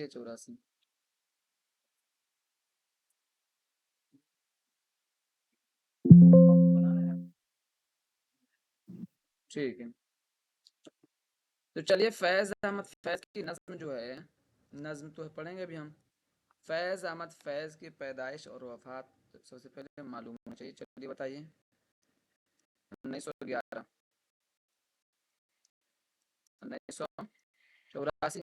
ہے 84. ٹھیک ہے، تو چلیے فیض احمد فیض کی نظم جو ہے، نظم تو پڑھیں گے ابھی ہم. فیض احمد فیض کی پیدائش اور وفات سب سے پہلے معلوم ہونا چاہیے. چلیے بتائیے. 1911 1984.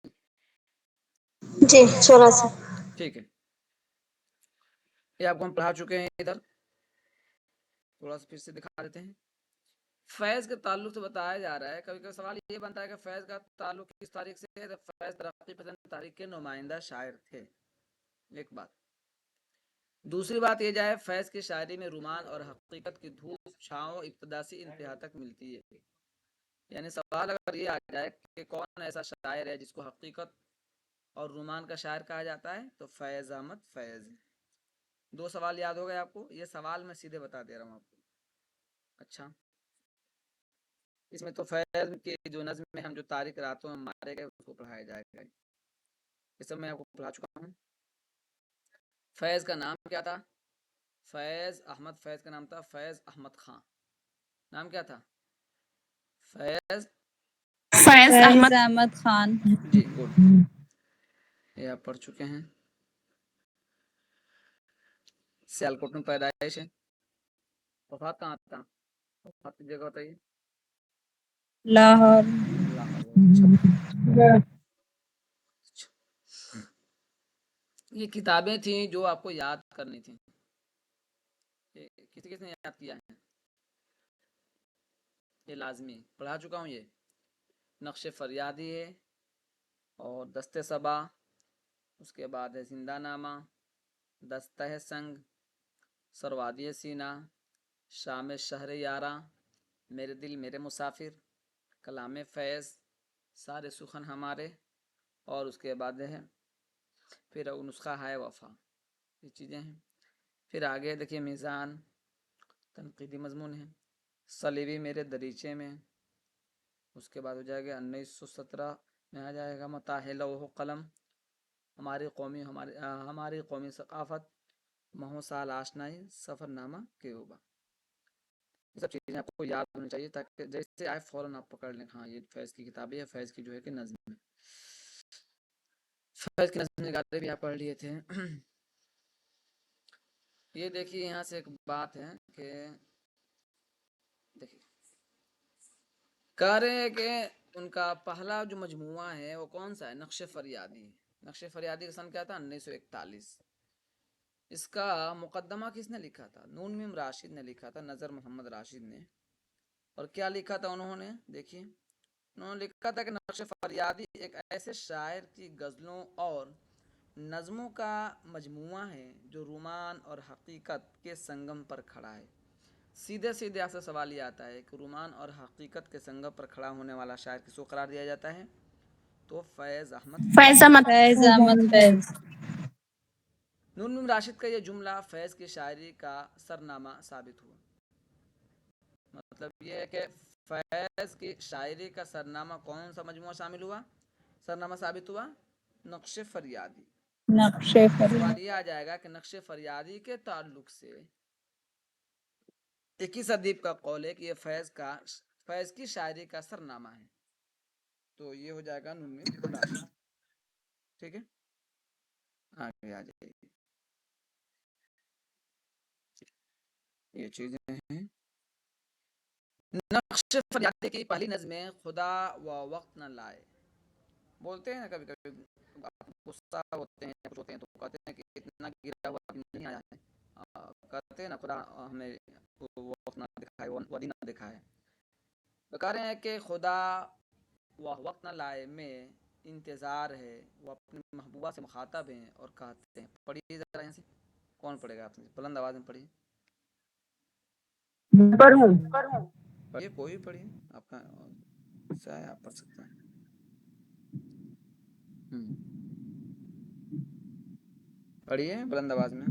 جی 84. ٹھیک ہے، یہ آپ کو ہم پڑھا چکے ہیں. ادھر تھوڑا سا پھر سے دکھا دیتے ہیں. فیض کے تعلق سے بتایا جا رہا ہے. کبھی کبھی سوال یہ بنتا ہے کہ فیض کا تعلق کس تاریخ سے ہے. فیض ترقی پسند تاریخ کے نمائندہ شاعر تھے، ایک بات. دوسری بات یہ جائے فیض کی شاعری میں رومان اور حقیقت کی دھوپ چھاؤں ابتدا سے انتہا تک ملتی ہے. یعنی سوال اگر یہ آ جائے کہ کون ایسا شاعر ہے جس کو حقیقت اور رومان کا شاعر کہا جاتا ہے، تو فیض احمد فیض. دو سوال یاد ہو گئے آپ کو. یہ سوال میں سیدھے بتا دے رہا ہوں آپ کو. اچھا، اس میں تو فیض کی جو نظم میں ہم جو تاریخ راتوں میں مارے گئے اس کو پڑھایا جائے گا. یہ سب میں آپ کو پڑھا چکا ہوں. فیض کا نام کیا تھا؟ فیض احمد فیض کا نام تھا فیض احمد خان. نام کیا تھا؟ فیض احمد خان. جی گڈ، یہ آپ پڑھ چکے ہیں. سیالکوٹ میں پیدائش ہے. وفات کہاں تھا؟ وفات کی جگہ بتائیے. لاہور. لاہور. بہت اچھا. یہ کتابیں تھیں جو آپ کو یاد کرنی تھیں. کسی نے یاد کیا ہے؟ یہ لازمی پڑھا چکا ہوں. یہ نقش فریادی ہے اور دست صبا، اس کے بعد ہے زندہ نامہ، دستہ سنگ، سروادی سینہ، شام شہر یاراں، میرے دل میرے مسافر، کلام فیض، سارے سخن ہمارے، اور اس کے بعد ہے پھر نسخہ ہے وفا. یہ چیزیں ہیں. پھر آگے دیکھیے میزان، تنقیدی مضمون ہے. صلیبی میرے دریچے میں، اس کے بعد ہو جائے گا 1917 میں آ جائے گا متاح لوح قلم، ہماری قومی ثقافت، مہو سال آشنائی، سفر نامہ کیوبا. یہ سب چیزیں آپ کو یاد ہونی چاہیے تاکہ جیسے آئے فوراً آپ پکڑ لیں. ہاں یہ فیض کی کتابیں ہے، فیض کی جو ہے کہ نظم ہے. فیض کی نظم نگارے بھی آپ پڑھ لیے تھے. یہ دیکھیے یہاں سے ایک بات ہے کہ دیکھیے کہہ رہے ہیں کہ ان کا پہلا جو مجموعہ ہے وہ کون سا ہے؟ نقش فریادی. نقش فریادی کا سن کیا تھا؟ 1941. اس کا مقدمہ کس نے لکھا تھا؟ نون میم راشد نے لکھا تھا، نظر محمد راشد نے. اور کیا لکھا تھا انہوں نے؟ دیکھیے انہوں نے لکھا تھا کہ نقش فریادی ایک ایسے شاعر کی غزلوں اور نظموں کا مجموعہ ہے جو رومان اور حقیقت کے سنگم پر کھڑا ہے. سیدھے سیدھے آپ سے سوال یہ آتا ہے کہ رومان اور حقیقت کے سنگم پر کھڑا ہونے والا شاعر کس کو قرار دیا جاتا ہے؟ تو فیض احمد فیض احمد فیض. نون میم راشد کا یہ جملہ فیض کی شاعری کا سرنامہ ثابت ہوا. مطلب یہ ہے کہ فیض کی شاعری کا سرنامہ کون سا مجموعہ شامل ہوا؟ سرنامہ ثابت ہوا نقش فریادی. نقش سوال فریادی. یہ آ جائے گا کہ نقش فریادی کے تعلق سے 21 ادیب کا قول ہے کہ یہ فیض کی شاعری کا سرنامہ ہے. تو یہ ہو جائے گا نون میم راشد. ٹھیک ہے، آگے آ جائیے. یہ چیزیں ہیں. نقش فریادی کی پہلی نظمیں خدا و وقت نہ لائے. بولتے ہیں نا کبھی کبھی غصہ ہوتے ہیں تو کہتے ہیں کہ اتنا گرا ہوا نہیں آیا ہے. کہتے ہیں نا خدا ہمیں وقت نہ دکھائے، وادی نہ دکھائے. تو کہہ رہے ہیں کہ خدا وہ وقت نہ لائے میں انتظار ہے، وہ اپنی محبوبہ سے مخاطب ہیں اور کہتے ہیں. پڑھیے ذرا یہاں سے. کون پڑھے گا؟ آپ سے بلند آواز میں پڑھیے. پڑھیے، کوئی پڑھیے، آپ کا چاہے آپ پڑھ سکتے ہیں. پڑھیے بلند آواز میں.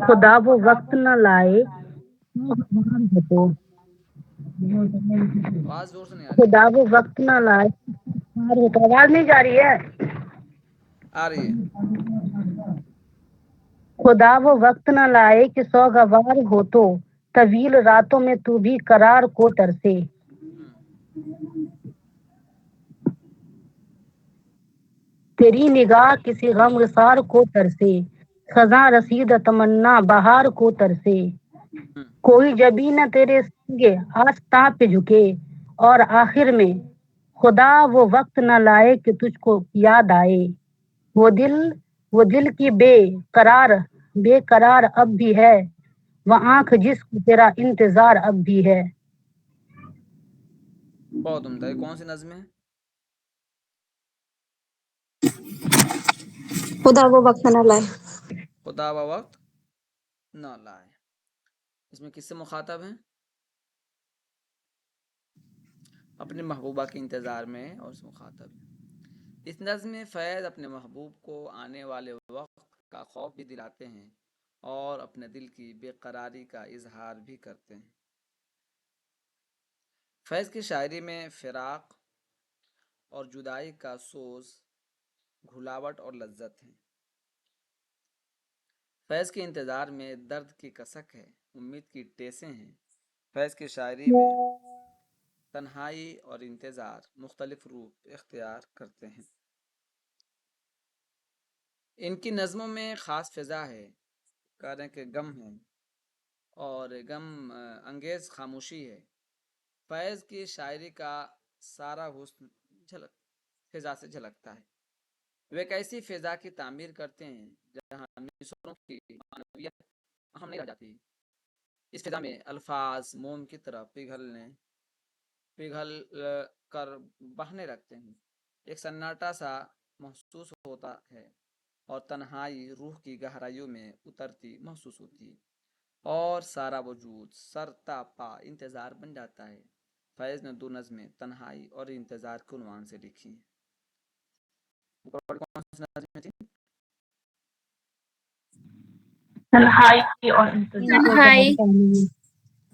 خدا وہ وقت نہ لائے، آواز زور سے نہیں آ رہی. خدا وہ وقت نہ لائے تو آواز نہیں جا رہی ہے؟ آ رہی ہے. خدا وہ وقت نہ لائے کہ سوگوار ہو تو طویل راتوں میں تو بھی قرار کو ترسے. تیری نگاہ کسی غم گسار کو ترسے، خزاں رسید تمنا بہار کو ترسے. کوئی جبی نہ تیرے سنگے آستاں پہ جھکے، اور آخر میں خدا وہ وقت نہ لائے کہ تجھ کو یاد آئے. وہ دل کی بے قرار اب بھی ہے، وہ آنکھ جس کو تیرا انتظار اب بھی ہے. بہت عمدہ. یہ کون سی نظم ہے؟ خدا وہ وقت نہ لائے. خدا و وقت نہ لائے. اس میں کس سے مخاطب ہیں؟ اپنے محبوبہ کے انتظار میں اور اس مخاطب ہیں. اس نظم میں فیض اپنے محبوب کو آنے والے وقت کا خوف بھی دلاتے ہیں اور اپنے دل کی بے قراری کا اظہار بھی کرتے ہیں. فیض کی شاعری میں فراق اور جدائی کا سوز، گھلاوٹ اور لذت ہے. فیض کے انتظار میں درد کی کسک ہے، امید کی ٹیسیں ہیں. فیض کی شاعری میں تنہائی اور انتظار مختلف روپ اختیار کرتے ہیں. ان کی نظموں میں خاص فضا ہے، کہہ کہ غم ہے اور غم انگیز خاموشی ہے. فیض کی شاعری کا سارا حسن فضا سے جھلکتا ہے. وہ ایک ایسی فضا کی تعمیر کرتے ہیں جہاں مصروں کی معنویت اہم نہیں رہ جاتی. اس فضا میں الفاظ موم کی طرح پگھل کر بہنے لگتے ہیں. ایک سناٹا سا محسوس ہوتا ہے اور تنہائی روح کی گہرائیوں میں اترتی محسوس ہوتی ہے اور سارا وجود سر تا پا انتظار بن جاتا ہے. فیض نے 2 نظمیں تنہائی اور انتظار کے عنوان سے لکھی ہیں. تنہائی اور انتظار.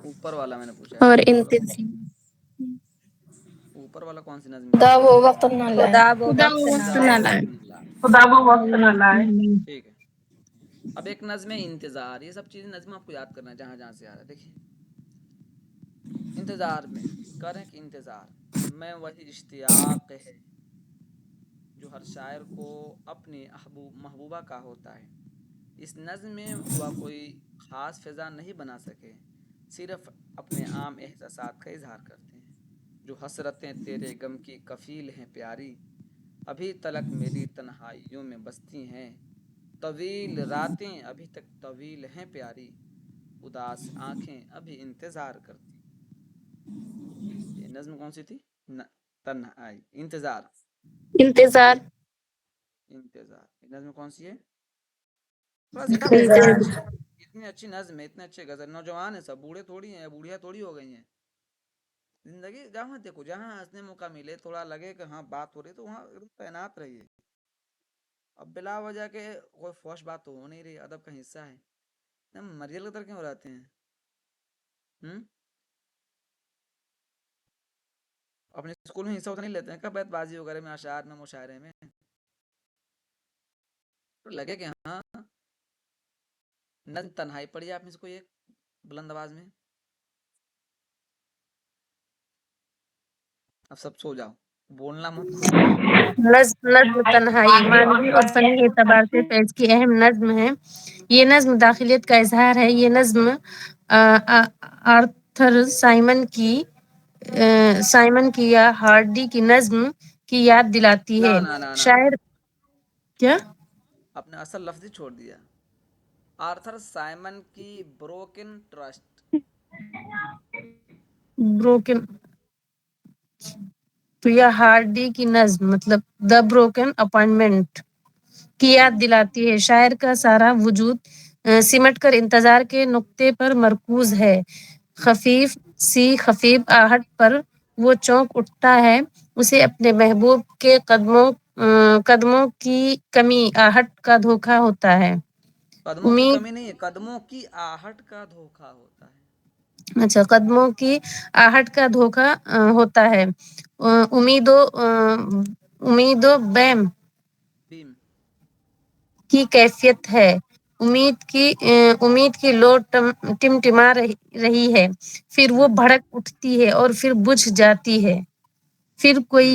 اوپر والا میں نے پوچھا اور ہے. انتظار. اوپر والا کون سی نظم خدا ہے؟ وہ وقت نہ لائے. خدا وہ خدا وقت وہ نہ وقت خدا نہ وہ لائے. وقت نہ لائے. خدا وہ وقت نہ لائے. ٹھیک ہے. اب ایک نظم انتظار. یہ سب چیزیں نظم آپ کو یاد کرنا ہے جہاں جہاں سے آ رہا ہے. دیکھیے انتظار میں کریں کہ انتظار میں وہی اشتیاق ہے جو ہر شاعر کو اپنی محبوبہ کا ہوتا ہے. اس نظم میں وہ کوئی خاص فضا نہیں بنا سکے، صرف اپنے عام احساسات کا اظہار کرتے ہیں. جو حسرتیں تیرے غم کی کفیل ہیں پیاری، ابھی تلک میری تنہائیوں میں بستی ہیں. طویل راتیں ابھی تک طویل ہیں پیاری، اداس آنکھیں ابھی انتظار کرتی. یہ نظم کون سی تھی؟ تنہائی. انتظار. انتظار. یہ نظم کون سی ہے؟ اتنی اچھی نظم ہے، اتنے اچھے غزل. نوجوان ہیں سب، بوڑھے تھوڑی ہیں، بوڑھیا تھوڑی ہو گئی ہیں. زندگی جہاں دیکھو، جہاں ہنسنے موقع ملے، تھوڑا لگے کہ ہاں بات ہو رہی تو وہاں تعینات رہیے. اب بلا وجہ کے کوئی فوش بات تو ہو نہیں رہی، ادب کا حصہ ہے. مریل قدر کیوں رہتے ہیں؟ اپنے اسکول میں حصہ نہیں لیتے ہیں کب بیت بازی وغیرہ میں، اشعار میں، مشاعرے میں؟ تو لگے کہ ہاں نظم تنہائی پڑھی آپ میں سے کوئی ایک بلند آواز میں. اب سب سو جاؤ، بولنا مت. نظم تنہائی معنوی اور فنی اعتبار سے فیض کی اہم نظم ہے. یہ نظم داخلیت کا اظہار ہے. یہ نظم آرتھر سائمن کی یا ہارڈی کی نظم کی یاد دلاتی ہے. شاعر کیا اپنے اصل لفظ ہی چھوڑ دیا. آرتھر سائمن کی بروکن ٹرسٹ. بروکن پریا ہارڈی کی نظم مطلب دا بروکن اپائنٹمنٹ کی یاد دلاتی ہے. شاعر کا سارا وجود سمٹ کر انتظار کے نقطے پر مرکوز ہے. خفیف آہٹ پر وہ چونک اٹھتا ہے، اسے اپنے محبوب کے قدموں کی کمی آہٹ کا دھوکہ ہوتا ہے. قدموں کی امید کمی نہیں ہے، قدموں کی آہٹ کا دھوکہ ہوتا ہے. اچھا، قدموں کی آہٹ کا دھوکہ ہوتا ہے. امید و بیم بیم کی کیفیت ہے، امید کی لو ٹمٹما رہی ہے، پھر وہ بھڑک اٹھتی ہے اور پھر بجھ جاتی ہے، پھر کوئی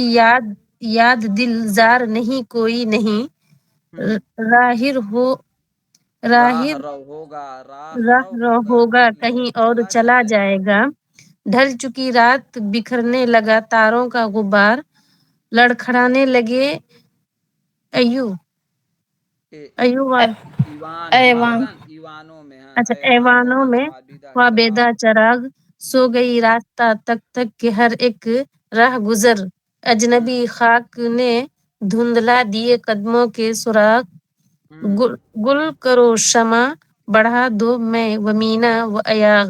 یاد دل زار نہیں، کوئی نہیں راہر راہ رو ہوگا، راہ رو ہوگا کہیں اور چلا جائے جائے گا، ڈھل چکی رات بکھرنے لگا تاروں کا غبار، لڑکھڑانے لگے ایوان ہوتا ہے ایوانوں میں، اچھا ایوانوں ایوانوں میں خوابیدہ خوابیدہ چراغ چراغ، سو گئی راستہ تک تک کہ ہر ایک راہ گزر، اجنبی خاک نے دھندلا دیے قدموں کے سراغ، گل کرو شمع بڑھا دو میں و مینا و ایاغ،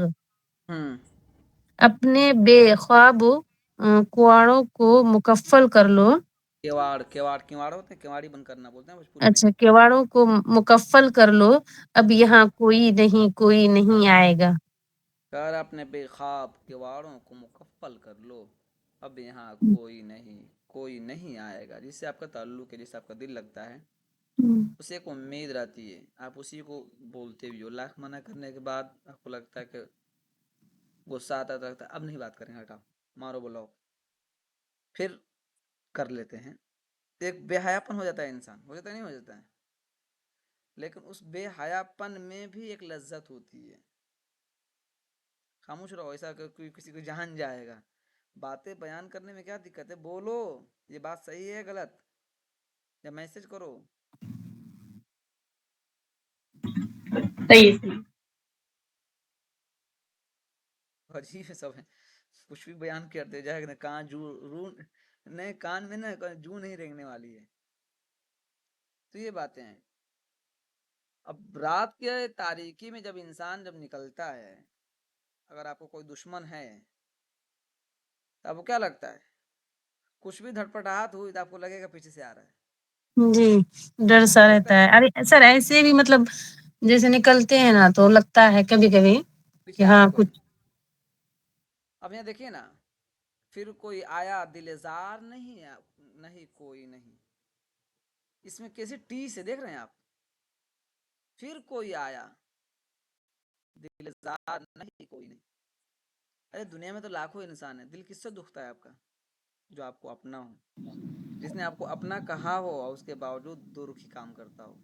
اپنے بے خواب کواڑوں کو مکفل کر لو، کواڑ ہوتے ہیں، کواڑی بند کرنا بولتے ہیں بھوجپوری میں، اچھا کواڑوں کو مکفل کر لو، اب یہاں کوئی نہیں آئے گا، کر اپنے بے خواب کواڑوں کو مکفل کر لو، اب یہاں کوئی نہیں آئے گا، جس سے آپ کا تعلق ہے، جس سے آپ کا دل لگتا ہے، اسے ایک امید رہتی ہے، آپ اسی کو بولتے بھی ہو، لاکھ منع کرنے کے بعد آپ کو لگتا ہے کہ غصہ آتا ہے، اب نہیں بات کریں، ہٹاؤ، مارو بلاؤ، پھر کر لیتے ہیں، ایک بے حیا پن ہو جاتا ہے، انسان ہو جاتا ہے نہیں ہو جاتا ہے، لیکن اس بے حیا پن میں بھی ایک لذت ہوتی ہے، خاموش رہو، ایسا کہ کوئی کسی کو جان جائے گا، باتیں بیان کرنے میں کیا دقت ہے، بولو یہ بات صحیح ہے غلط، یا میسج کرو، صحیح عجیب ہے سب ہے، کچھ بھی بیان کرتے جائے گا، کان نہیں کان میں نا جو نہیں رینگنے والی ہے، تو یہ باتیں ہیں۔ اب رات کے تاریکی میں جب انسان نکلتا ہے، اگر آپ کو کوئی دشمن ہے تو آپ کو کیا لگتا ہے، کچھ بھی دھڑپٹاہٹ ہوئی تو آپ کو لگے گا پیچھے سے آ رہا ہے، جی ڈر سا لگتا رہتا ہے، ارے سر ایسے بھی مطلب جیسے نکلتے ہیں نا تو لگتا ہے کبھی کبھی کہ پیچھے آ رہا ہاں ہے کوئی، کچھ، اب یہاں دیکھیے نا، پھر کوئی آیا دلزار نہیں کوئی نہیں، اس میں کیسے ٹی سے دیکھ رہے ہیں آپ، پھر کوئی آیا دلزار نہیں کوئی نہیں، ارے دنیا میں تو لاکھوں انسان ہیں، دل کس سے دکھتا ہے آپ کا، جو آپ کو اپنا ہو، جس نے آپ کو اپنا کہا ہو اور اس کے باوجود دو رخی کام کرتا ہو،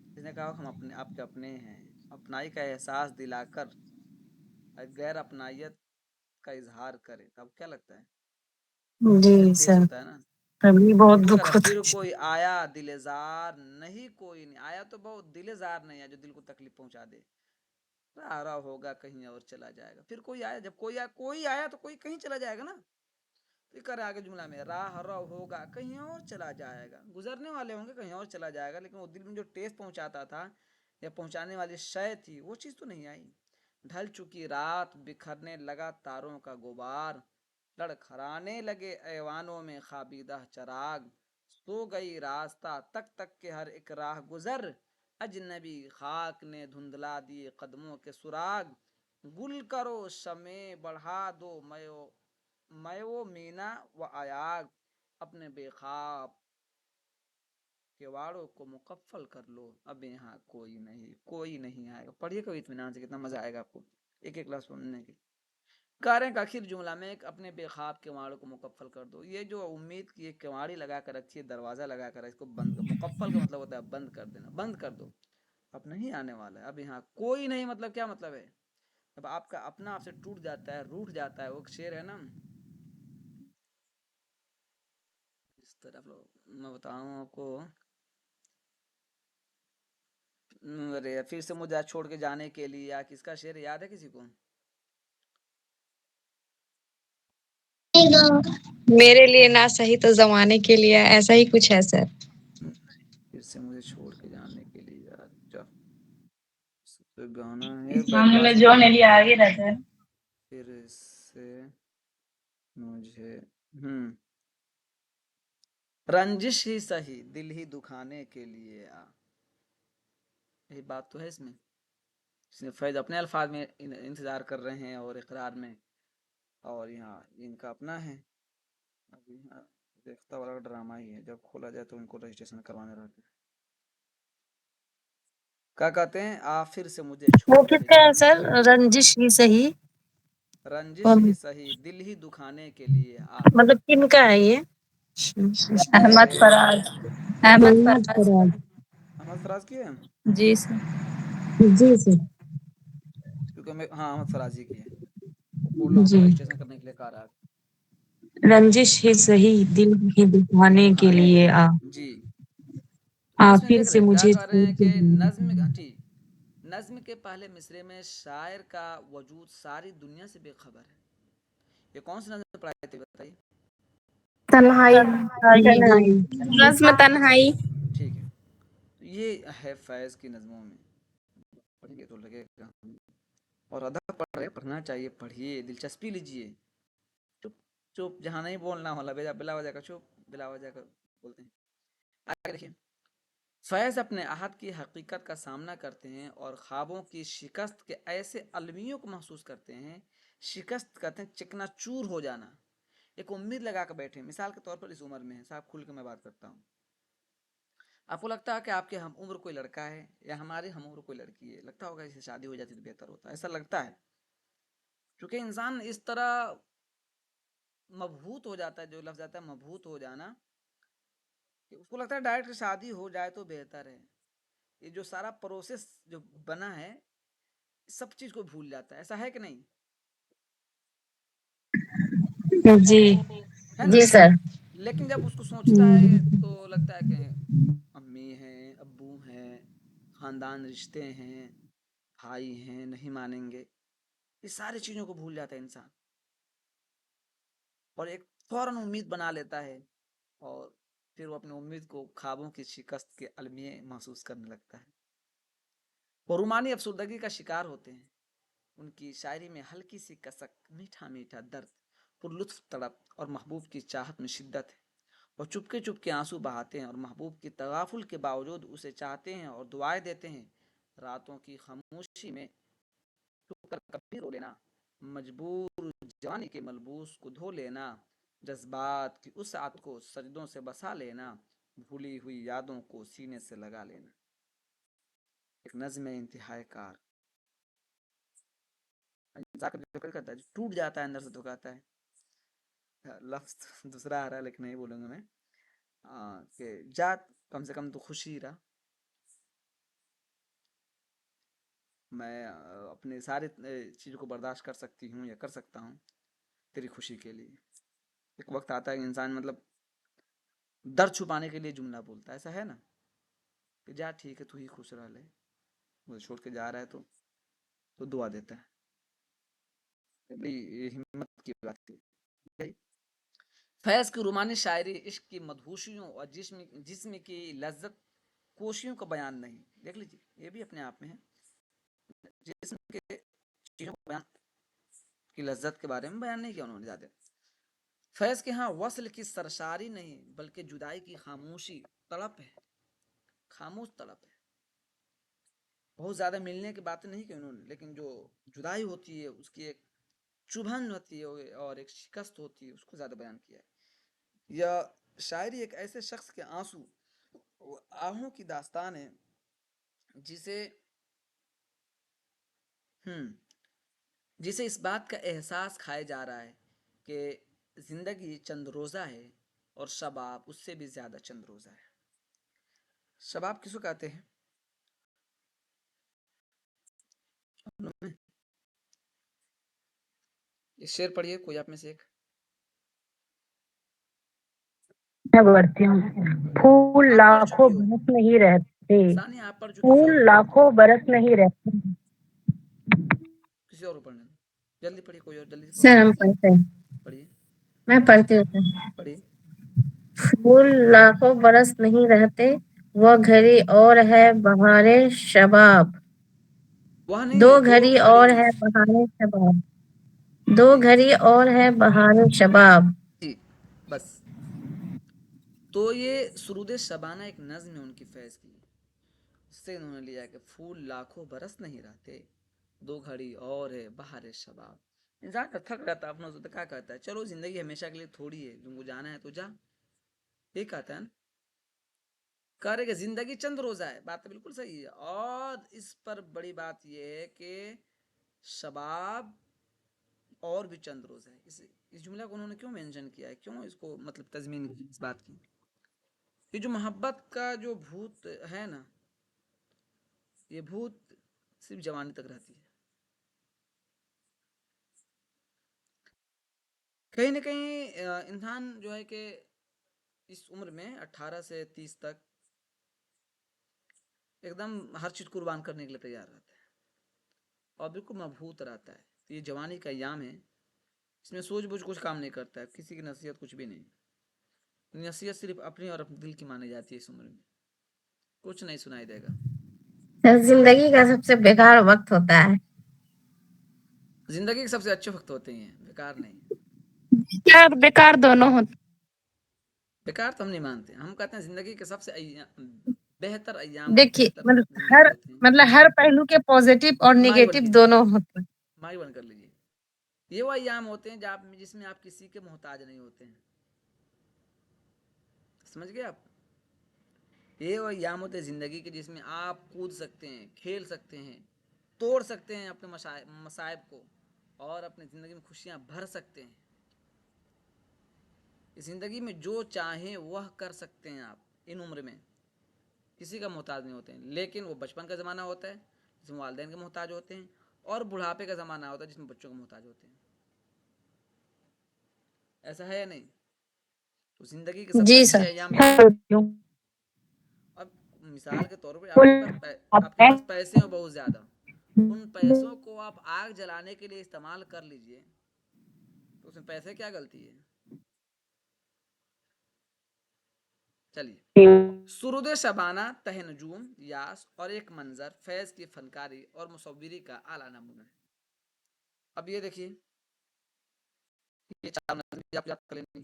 جس نے کہا ہم آپ کے اپنے ہیں، اپنائی کا احساس دلا کر غیر اپنائیت کا اظہار کرے، تب کیا لگتا ہے، دل جی ٹھیس سر ہوتا ہے نا، کبھی بہت پھر دکھ ہوتا پھر ہے، کوئی آیا دلزار نہیں کوئی نہیں آیا، تو بہت دلزار نہیں ہے جو دل کو تکلیف پہنچا دے، آ رہا ہوگا کہیں اور چلا جائے گا، پھر کوئی آیا، جب کوئی آیا تو کوئی کہیں چلا جائے گا نا، فکر آگے جملہ میں راہ رو ہوگا کہیں اور چلا جائے گا، گزرنے والے ہوں گے کہیں اور چلا جائے گا، لیکن وہ دل میں جو ٹیس پہنچاتا تھا یا پہنچانے والی شے تھی وہ چیز تو نہیں آئی، ڈھل چکی رات بکھرنے لگا تاروں کا غبار، لڑکھڑانے لگے ایوانوں میں خوابیدہ چراغ، سو گئی راستہ تک تک کے ہر ایک راہ گزر، اجنبی خاک نے دھندلا دیے قدموں کے سراغ، گل کرو شمع بڑھا دو میں و مینا و ایاغ، اپنے بے خواب کواڑوں کو مکفل کر لو، اب یہاں کوئی نہیں آئے گا، پڑھیے کبھی اطمینان سے، کتنا مزہ آئے گا آپ کو ایک ایک لفظ سننے کی، کاریں کا آخر جملہ میں ایک اپنے بے خواب کواڑوں کو مکفل کر دو، یہ جو امید کی ایک کواڑی لگا کر رکھی ہے، دروازہ لگا کر اس کو بند، مکفل کا مطلب ہوتا ہے بند کر دینا، بند کر دو، اب نہیں آنے والا ہے، اب یہاں کوئی نہیں، مطلب کیا مطلب ہے، اب آپ کا اپنا آپ سے ٹوٹ جاتا ہے، روٹ جاتا ہے، وہ شعر ہے نا، اس طرح میں بتاؤں آپ کو، پھر سے مجھے چھوڑ کے جانے کے لیے، یا کس کا شعر یاد ہے کسی کو، میرے لیے نہ صحیح تو زمانے کے لیے، ایسا ہی کچھ ہے سر، پھر سے مجھے چھوڑ کے جانے کے لیے، اچھا گانا ہے بیکواز میں، آگے رہتا ہے، پھر سے مجھے رنجش ہی سہی دل ہی دکھانے کے لیے آ، یہی بات تو ہے اس میں، اس نے فیض اپنے الفاظ میں انتظار کر رہے ہیں اور اقرار میں، اور یہاں ان کا اپنا ہے، اب یہاں دیکھتا والا ڈرامہ ہی ہے، جب کھولا جائے تو ان کو رجسٹریشن کروانے رہتے ہیں. کیا کہتے ہیں، آخر سے مجھے وہ چھوڑ کس کے کا ہے جانا. سر؟ رنجش ہی صحیح. رنجش ہی سہی، دل ہی دکھانے کے لیے آ. مطلب کن کا ہے یہ؟ احمد یہ فراز. احمد محمد فراز. فراز. احمد فراز کی ہے، جی سر. جی سر. کیونکہ میں ہاں احمد فرازی کی ہے. بول رہا ہوں جی. رجسٹریشن کرنے کے لیے کہا رہا ہے. رنجش ہی صحیح، دل ہی دکھانے کے دکھانے لیے آ. جی. تو اس میں آخر دیکھ سے رہے کیا مجھے کر رہے چھوڑ ہیں کے کہ جانا. نظم کے پہلے مصرے میں شاعر کا وجود ساری دنیا سے بے خبر ہے. یہ کون سی نظم پڑھائی تھی بتائیے؟ تنہائی. تنہائی. نظم تنہائی. ٹھیک ہے، تو یہ ہے فیض کی نظموں میں. پڑھیں گے تو لگے گا، اور ادب پڑھ رہے پڑھنا چاہیے، پڑھیے، دلچسپی لیجیے. چپ چپ، جہاں نہیں بولنا والا بلا وجہ کا چپ، بلا وجہ کا بولتے ہیں. آگے دیکھیے، فیض اپنے عہد کی حقیقت کا سامنا کرتے ہیں اور خوابوں کی شکست کے ایسے المیوں کو محسوس کرتے ہیں. شکست کہتے ہیں چکنا چور ہو جانا. ایک امید لگا کر بیٹھے، مثال کے طور پر اس عمر میں ہے صاحب، کھل کے میں بات کرتا ہوں. آپ کو لگتا ہے کہ آپ کے ہم عمر کوئی لڑکا ہے یا ہماری ہم عمر کوئی لڑکی ہے، لگتا ہوگا اسے شادی ہو جاتی تو بہتر ہوتا، ایسا لگتا ہے. کیونکہ انسان اس طرح مبہوت ہو جاتا ہے، جو لفظ آتا ہے مبہوت ہو جانا، کہ اس کو لگتا ہے ڈائریکٹ شادی ہو جائے تو بہتر ہے. یہ جو سارا پروسیس جو بنا ہے، سب چیز کو بھول جاتا ہے. ایسا ہے کہ نہیں؟ جی. ہے نا. جی سر. لیکن جب اس کو سوچتا ہے تو لگتا ہے کہ امی ہیں، ابو ہیں، خاندان رشتے ہیں، بھائی ہیں، نہیں مانیں گے. یہ ساری چیزوں کو بھول جاتا ہے انسان، اور ایک فوراً امید بنا لیتا ہے، اور پھر وہ اپنی امید کو خوابوں کی شکست کے المیے محسوس کرنے لگتا ہے. وہ رومانی افسردگی کا شکار ہوتے ہیں. ان کی شاعری میں ہلکی سی کسک، میٹھا میٹھا درد، پر لطف تڑپ، اور محبوب کی چاہت میں شدت ہے. وہ چپکے چپکے آنسو بہاتے ہیں اور محبوب کی تغافل کے باوجود اسے چاہتے ہیں اور دعائیں دیتے ہیں. راتوں کی خاموشی میں چھپ کر کبھی رو لینا، مجبور جوانی کے ملبوس کو دھو لینا، جذبات کی اس عت کو سجدوں سے بسا لینا، بھولی ہوئی یادوں کو سینے سے لگا لینا. ایک نظم انتہائی کار، ٹوٹ جاتا ہے اندر سے، تو کہتا ہے، لفظ دوسرا آ رہا ہے لیکن نہیں بولوں گا میں، کہ جا کم سے کم تو خوشی رہا. میں اپنے سارے چیزوں کو برداشت کر سکتی ہوں یا کر سکتا ہوں تیری خوشی کے لیے. ایک وقت آتا ہے کہ انسان مطلب درد چھپانے کے لیے جملہ بولتا ہے، ایسا ہے نا، کہ جا ٹھیک ہے تو ہی خوش رہ لے، مجھے چھوڑ کے جا رہا ہے تو دعا دیتا ہے. یہ ہمت کی بات ہے. فیض کی رومانی شاعری عشق کی مدہوشیوں اور جسم کی لذت کوشیوں کا بیان نہیں. دیکھ لیجیے، یہ بھی اپنے آپ میں ہے، جسم کے چیزوں کو بیان کی لذت کے بارے میں بیان نہیں کیا انہوں نے زیادہ. فیض کے ہاں وصل کی سرشاری نہیں بلکہ جدائی کی خاموشی تڑپ ہے. خاموش تڑپ ہے. بہت زیادہ ملنے کی باتیں نہیں کی انہوں نے، لیکن جو جدائی ہوتی ہے اس کی ایک چبھن ہوتی ہے اور ایک شکست ہوتی ہے، اس کو زیادہ بیان کیا ہے. یا شاعری ایک ایسے شخص کے آنسو آہوں کی داستان ہے جسے اس بات کا احساس کھائے جا رہا ہے کہ زندگی چند روزہ ہے اور شباب اس سے بھی زیادہ چند روزہ ہے. شباب کس کو کہتے ہیں؟ یہ شعر پڑھیے کوئی آپ میں سے ایک. میں بڑھتی ہوں. پھول آپ پڑھ لاکھوں چکی ہو برس نہیں رہتے. ثانیہ، آپ پڑھ چکی پھول ہو، لاکھوں برس نہیں رہتے. کسی اور کو پڑھنے دو. جلدی پڑھیے، کوئی اور جلدی پڑھو. سر ہم پڑھتے ہیں. پڑھیے میں پڑھتی ہوں. پڑھیے. پھول لاکھوں برس نہیں رہتے، وہ گھڑی اور ہے بہار شباب. وہاں نہیں دو ہے، گھڑی اور ہے بہار شباب. دو جی گھڑی اور ہے بہار شباب. جی بس. تو یہ سرود شبانہ ایک نظم ہے ان کی فیض کی. اس سے انہوں نے لیا کہ پھول لاکھوں برس نہیں رہتے، دو گھڑی اور ہے بہار شباب. انسان کا تھک رہتا ہے اپنا، کیا کہتا ہے چلو زندگی ہمیشہ کے لیے تھوڑی ہے، تم کو جانا ہے تو جا، ایک آتا ہے نا، کہہ رہے کہ زندگی چند روزہ ہے، بات تو بالکل صحیح ہے، اور اس پر بڑی بات یہ ہے کہ شباب اور بھی چند روزہ ہے۔ اس جملہ کو انہوں نے کیوں مینشن کیا ہے، کیوں اس کو مطلب تضمین کی اس بات کی؟ یہ جو محبت کا جو بھوت ہے نا، یہ بھوت صرف جوانی تک رہتی ہے، کہیں نہ کہیں انسان جو ہے کہ اس عمر میں 18 سے 30 تک ایک دم ہر چیز قربان کرنے کے لیے تیار رہتا ہے اور بالکل مبہوت رہتا ہے۔ تو یہ جوانی کا ایام ہے، اس میں سوچ بوجھ کچھ کام نہیں کرتا ہے، کسی کی نصیحت کچھ بھی نہیں، نصیحت صرف اپنی اور اپنے دل کی مانی جاتی ہے۔ اس عمر میں کچھ نہیں سنائی دے گا۔ زندگی کا سب سے بیکار وقت ہوتا ہے۔ زندگی کے سب سے اچھے وقت ہوتے ہیں، بیکار نہیں۔ بیکار دونوں ہوتے۔ بیکار تو ہم نہیں مانتے، ہم کہتے ہیں زندگی کے سب سے بہتر ایام، دیکھیے بہتر زندگی ہوتے ہیں۔ مطلب ہر پہلو کے پازیٹیو اور نیگیٹو دونوں ہوتے ہیں۔ مائی بند کر لیجیے، یہ وہ ایام ہوتے ہیں جس میں آپ کسی کے محتاج نہیں ہوتے ہیں، سمجھ گئے آپ؟ یہ وہ ایام ہوتے ہیں زندگی کے جس میں آپ کود سکتے ہیں، کھیل سکتے ہیں، توڑ سکتے ہیں اپنے مصائب کو، اور اپنی زندگی میں خوشیاں بھر سکتے ہیں۔ زندگی میں جو چاہیں وہ کر سکتے ہیں آپ، ان عمر میں کسی کا محتاج نہیں ہوتے ہیں۔ لیکن وہ بچپن کا زمانہ ہوتا ہے جس میں والدین کے محتاج ہوتے ہیں، اور بڑھاپے کا زمانہ ہوتا ہے جس میں بچوں کے محتاج ہوتے ہیں۔ ایسا ہے یا نہیں؟ تو زندگی کے سب سے اچھے ایام یہ۔ اب مثال کے طور پہ آپ کے پاس پیسے ہیں بہت زیادہ، ان پیسوں کو آپ آگ جلانے کے لیے استعمال کر لیجئے، تو اس میں پیسے کیا غلطی ہے؟ چلیے، سرود شبانہ، تہ نجوم، یاس اور ایک منظر فیض کی فنکاری اور مصوری کا اعلیٰ نمونہ ہے۔ اب یہ دیکھیے، یہ چار نظر آپ یاد کر لیں۔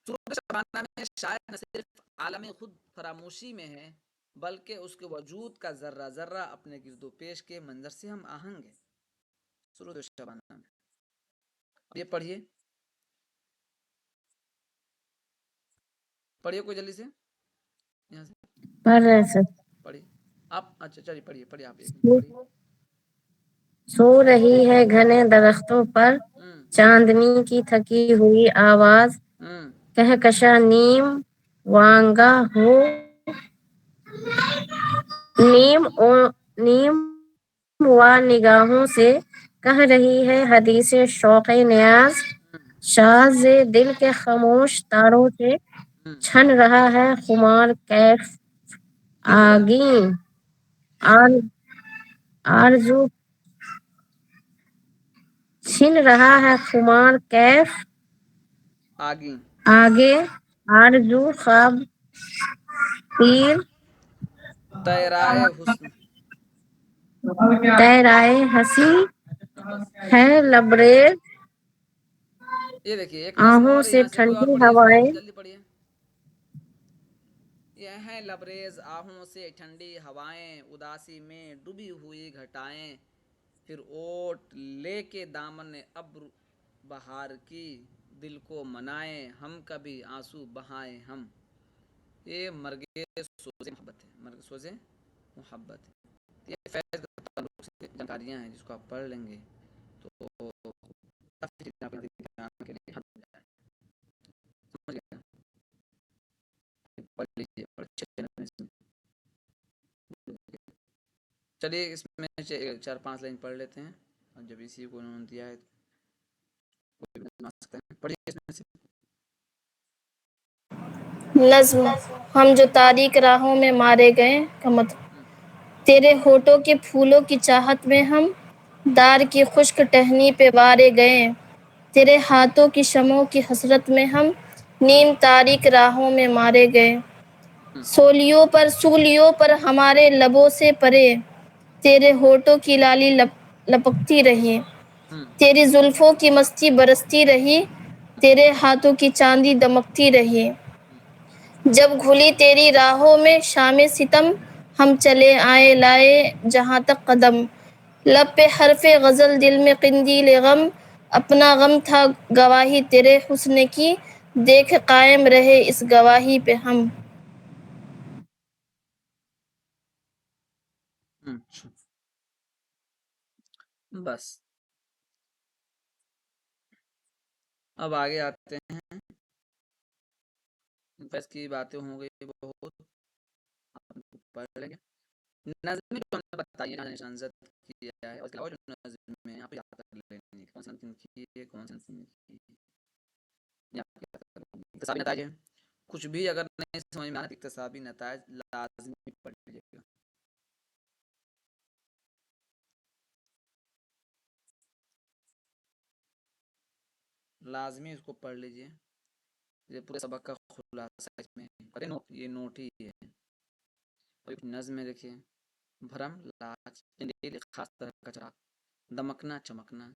سرود شبانہ میں شاعر نہ صرف عالم خود فراموشی میں ہے، بلکہ اس کے وجود کا ذرہ ذرہ اپنے گرد و پیش کے منظر سے ہم آہنگ ہے۔ سرود شبانہ میں یہ پڑھیے، پڑھیے کوئی جلدی سے، یہاں سے پڑھ رہے سر، پڑھیے آپ۔ اچھا چلیے پڑھیے آپ، ایک منٹ پڑھیے۔ سو رہی ہے گھنے درختوں پر چاندنی کی تھکی ہوئی آواز، کہکشاں نیم وانگا ہو، نیم و نگاہوں سے کہہ رہی ہے حدیث شوق نیاز، شاز دل کے خاموش تاروں سے چھن رہا ہے خمار کیف آگیں، آرزو چھن رہا ہے خمار کیف آگے، آرزو خواب پیر تیرائے حسن تیرائے ہنسی ہے لبریز، یہ دیکھیے ایک نظم آہوں اور، سے یہاں سے کوئی اور ٹھنڈی پڑھیے، اس میں ہوائیں، جلدی پڑھیے۔ یہ ہے لبریز آہوں سے ٹھنڈی ہوائیں، اداسی میں ڈوبی ہوئی گھٹائیں، پھر اوٹ لے کے دامن ابر بہار کی، دل کو منائیں ہم کبھی آنسو بہائیں ہم۔ یہ مرگ سوز محبت ہے، مرگ سوز محبت ہے۔ یہ فیض کے تعلق سے جانکاریاں ہیں جس کو آپ پڑھ لیں گے تو کافی چیزیں آپ کے لیے حل ہو جائیں۔ سمجھ گئے؟ پڑھ لیجیے، چلیے اس میں 4-5 لائن پڑھ لیتے ہیں، اور جب اسی کو انہوں نے دیا ہے کوئی بھی بنا سکتے ہیں، پڑھیے اس میں سے۔ نظم، ہم جو تاریک راہوں میں مارے گئے کمت، تیرے ہونٹوں کے پھولوں کی چاہت میں ہم دار کی خشک ٹہنی پہ وارے گئے، تیرے ہاتھوں کی شمعوں کی حسرت میں ہم نیم تاریک راہوں میں مارے گئے، سولیوں پر ہمارے لبوں سے پرے تیرے ہونٹوں کی لالی لپکتی رہی، تیری زلفوں کی مستی برستی رہی، تیرے ہاتھوں کی چاندی دمکتی رہی، جب گھلی تیری راہوں میں شام ستم ہم چلے آئے لائے جہاں تک قدم، لب پہ حرف غزل دل میں قندیل غم، اپنا غم تھا گواہی تیرے حسن کی، دیکھ قائم رہے اس گواہی پہ ہم۔ اچھا بس اب آگے آتے ہیں، فیض کی باتیں ہو گئی بہت، پڑھ لیں گے نظم جو ہم نے بتائی ہے نشانزد کیا ہے، اس کے علاوہ جو نظم میں آپ یاد کر لیں گے کون سا نظم کی ہے کون سا نظم کی ہے، یہ آپ یاد کر لیں گے۔ اقتصابی نتائج ہے، کچھ بھی اگر نہیں سمجھ میں آنا اقتصابی نتائج لازمی پڑھ لیجیے گا۔ لازمی اس کو پڑھ لیجیے، یہ پورے سبق کا خلاصہ اس میں یہ نوٹ ہی ہے۔ اور ایک نظم میں دیکھیے، بھرم لاج چندیل ایک خاص طرح کا چراغ، دمکنا چمکنا،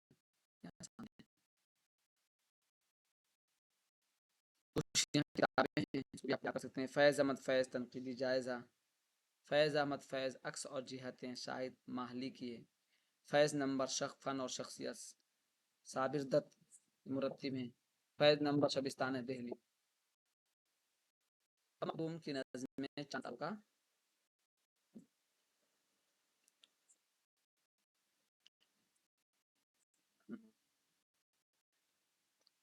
کچھ کتابیں ہیں اس کو بھی آپ کیا کر سکتے ہیں، فیض احمد فیض تنقیدی جائزہ، فیض احمد فیض عکس اور جہتیں شاہد ماہلی کیے، فیض نمبر فن اور شخصیت صابر دت مرتب ہیں، فیض نمبر شبستان دہلی، مخدوم کی نظم میں چند کا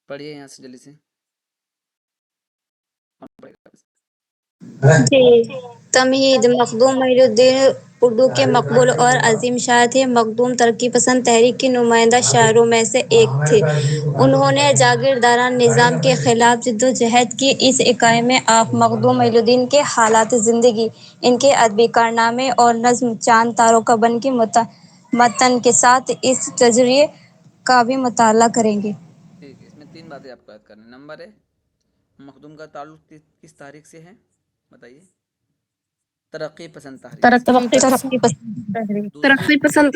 پڑھیے یہاں سے جلدی سے تمہید مخدوم محی الدین اردو کے مقبول اور عظیم شاعر تھے۔ مخدوم ترقی پسند تحریک کے نمائندہ شاعروں میں سے ایک تھے۔ انہوں نے جاگیردارانہ نظام کے خلاف جدوجہد کی۔ اس اکائی میں آپ مخدوم محی الدین کے حالات زندگی، ان کے ادبی کارنامے اور نظم چاند تاروں کا بن کے متن کے ساتھ اس تجزیے کا بھی مطالعہ کریں گے۔ ٹھیک ہے، اس میں تین باتیں آپ کو یاد کرنی۔ نمبر ایک، مخدوم کا تعلق کس تاریخ سے ہے بتائیے؟ ترقی پسند تحریک سے۔ ترقی پسند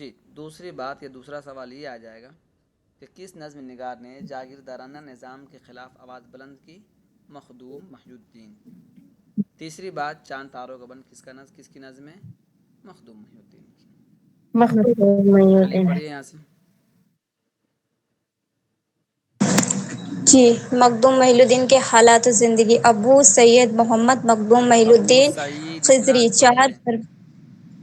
جی دوسری بات یا دوسرا سوال یہ آ جائے گا کہ کس نظم نگار نے جاگیردارانہ نظام کے خلاف آواز بلند کی؟ مخدوم محی الدین۔ تیسری بات، چاند تاروں کا بن کس کی نظم ہے؟ مخدوم محی الدین کی۔ چلیے پڑھیے یہاں سے۔ جی، مخدوم محی الدین کے حالات زندگی۔ ابو سید محمد مخدوم محی ابو الدین سعید، خضری اطمینان سے پڑھیے،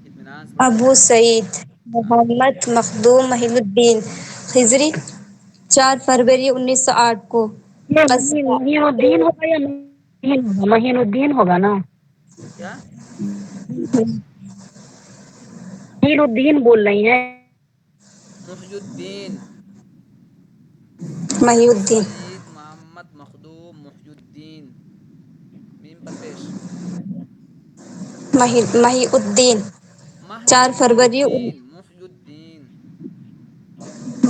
اطمینان سے پڑھیے۔ ابو سعید ہاں محمد مخدوم محی الدین خضری 4 فروری 1908 کو قصبہ محین الدین ہوگا یا محین الدین ہوگا نا؟ کیا؟ محین الدین بول رہی ہیں؟ محی الدین، محی ابو الدین سعید محمد مخدوم محی الدین، میم پر پیش، محی الدین محض 4 محی فروری الدین، محی الدین۔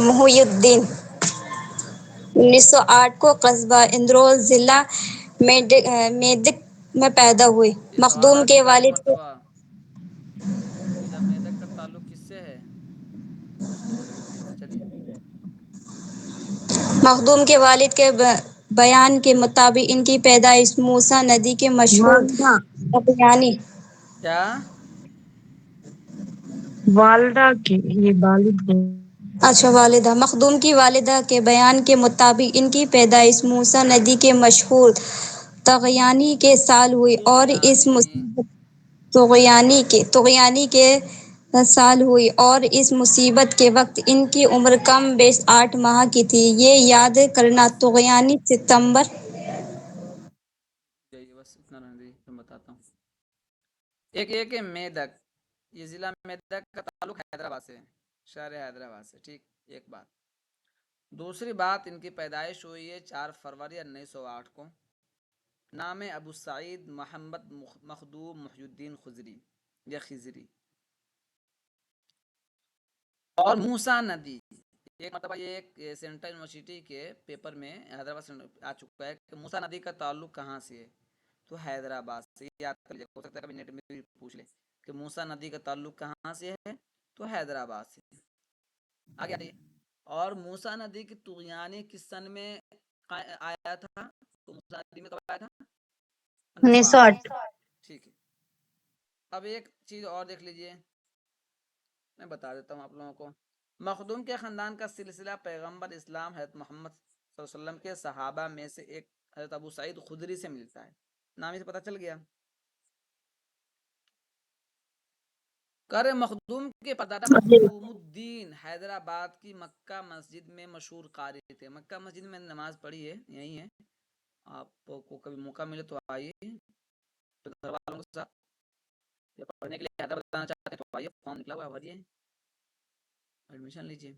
محی الدین 1908 کو قصبہ اندرول ضلع میدک میں پیدا ہوئے۔ یہ سوال آ مخدوم کے چکا ہے ایک والد کے مرتبہ، ضلع میدک کا تعلق کس سے ہے؟ مخدوم محی الدین سے۔ چلیے مخدوم کے والد کے بیان کے مطابق ان کی پیدائش موسیٰ ندی کے مشہور تغیانی کیا؟ والدہ کی یہ والد ہے۔ والدہ مخدوم کی والدہ کے بیان کے مطابق ان کی پیدائش موسیٰ ندی کے مشہور تغیانی کے سال ہوئی اور اس طغیانی، طغیانی کے سال ہوئی اور اس مصیبت کے وقت ان کی عمر کم بیش 8 ماہ کی تھی۔ یہ یاد کرنا طغیانی ستمبر بس اتنا رہنے دیجیے میں بتاتا ہوں۔ ایک یہ کہ میدک، یہ ضلع میدک کا تعلق حیدرآباد سے ہے، شہر حیدرآباد سے۔ ٹھیک، ایک بات۔ دوسری بات، ان کی پیدائش ہوئی ہے 4 فروری 1908 کو۔ نام ابو سعید محمد مخدوم محی الدین خضری یا خضری، اور موسیٰ ندی۔ ایک مرتبہ یہ ایک سینٹرل یونیورسٹی کے پیپر میں حیدرآباد سے آ چکا ہے کہ موسیٰ ندی کا تعلق کہاں سے ہے؟ تو حیدرآباد سے۔ یاد کر لیجیے، ہو سکتا ہے کبھی نیٹ میں بھی پوچھ لے کہ موسیٰ ندی کا تعلق کہاں سے ہے؟ تو حیدرآباد سے۔ آگے آئیے، اور موسیٰ ندی کی طغیانی کس سن میں آیا تھا؟ تو موسیٰ ندی میں کب آیا تھا؟ 1908 میں۔ ٹھیک ہے، اب ایک چیز اور دیکھ لیجیے، میں بتا دیتا ہوں آپ لوگوں کو۔ مخدوم کے خاندان کا سلسلہ پیغمبر اسلام حضرت محمد صلی اللہ علیہ وسلم کے صحابہ میں سے ایک حضرت ابو سعید خدری سے ملتا ہے. نام ہی سے پتہ چل گیا. مخدوم کے پردادا مخدوم الدین حیدرآباد کی مکہ مسجد میں مشہور قاری تھے. مکہ مسجد میں نماز پڑھی ہے, یہی ہے. آپ کو کبھی موقع ملے تو آئیے گھر والوں کے ساتھ, یا پڑھنے کے لیے حیدرآباد جانا چاہتے ہیں تو آئیے, فارم نکلا ہوا ہے, بھریے, ایڈمیشن لیجیے.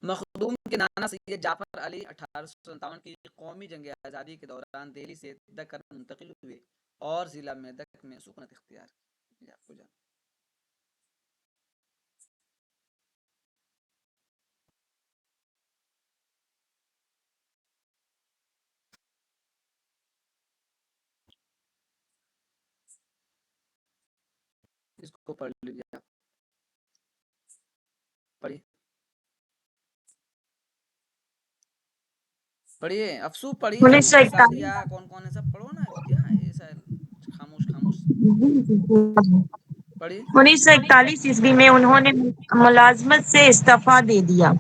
مخدوم کے نانا سید جعفر علی 1857 کی قومی جنگ آزادی کے دوران دہلی سے دکن منتقل ہوئے اور ضلع میدک میں سکونت اختیار کی. آپ کو جانا اس کو پڑھ لیجیے. آپ پڑھیے پڑھیے افسو پڑھیے. سالیہ کون کون ہے سب پڑھو نا, کیا ایسا خاموش خاموش پڑھیے. 1941 عیسوی میں انہوں نے ملازمت سے استعفیٰ دے دیا.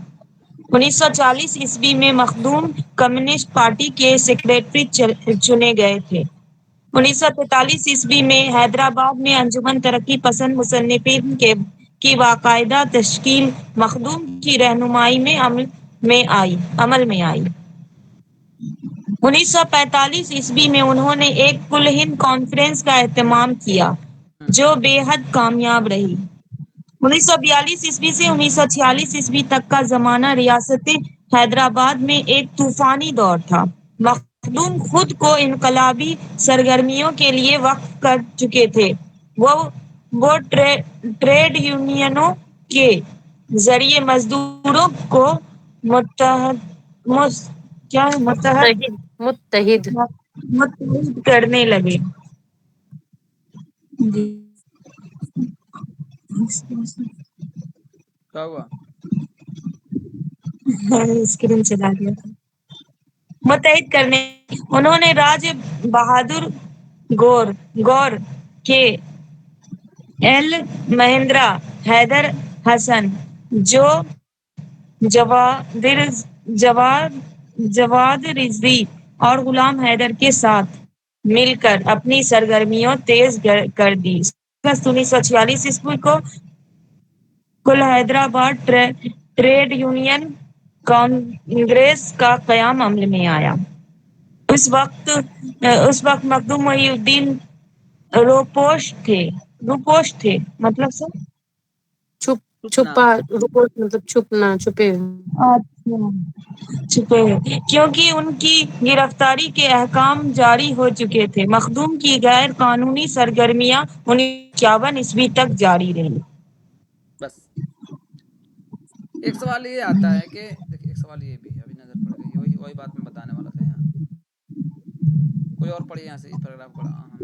1940 عیسوی میں مخدوم کمیونسٹ پارٹی کے سیکریٹری چنے گئے تھے. 1943 عیسوی میں حیدرآباد میں انجمن ترقی پسند مصنفین کی باقاعدہ تشکیل مخدوم کی رہنمائی میں عمل میں آئی. 1945 عیسوی میں انہوں نے ایک کل ہند کانفرنس کا اہتمام کیا جو بے حد کامیاب رہی. 1942 عیسوی سے 1946 عیسوی تک کا زمانہ ریاست حیدرآباد میں ایک طوفانی دور تھا. مخدوم خود کو انقلابی سرگرمیوں کے لیے وقف کر چکے تھے. وہ ٹریڈ یونینوں کے ذریعے مزدوروں کو متحد کرنے لگے. کیا ہوا؟ اسکرین چلا دیا تھا. متحد کرنے انہوں نے راج بہادر گور کے ایل مہندرا حیدر حسن جو جواد رضوی اور غلام حیدر کے ساتھ مل کر اپنی سرگرمیوں تیز کر دی. 1946 عیسوی کو کل حیدرآباد ٹریڈ یونین کانگریس کا قیام عمل میں آیا. اس وقت مخدوم محی الدین روپوش تھے. مطلب سر چھپا مطلب چھپنا, چھپے کیونکہ ان کی گرفتاری کے احکام جاری ہو چکے تھے. مخدوم کی غیر قانونی سرگرمیاں 1951 عیسوی تک جاری رہیں. بس ایک سوال یہ آتا ہے کہ دیکھیے, ایک سوال یہ بھی ابھی نظر پڑ گئی, وہی بات میں بتانے والا تھا. یہاں کوئی اور پڑھیے, یہاں سے اس پیراگراف بڑا اہم ہے,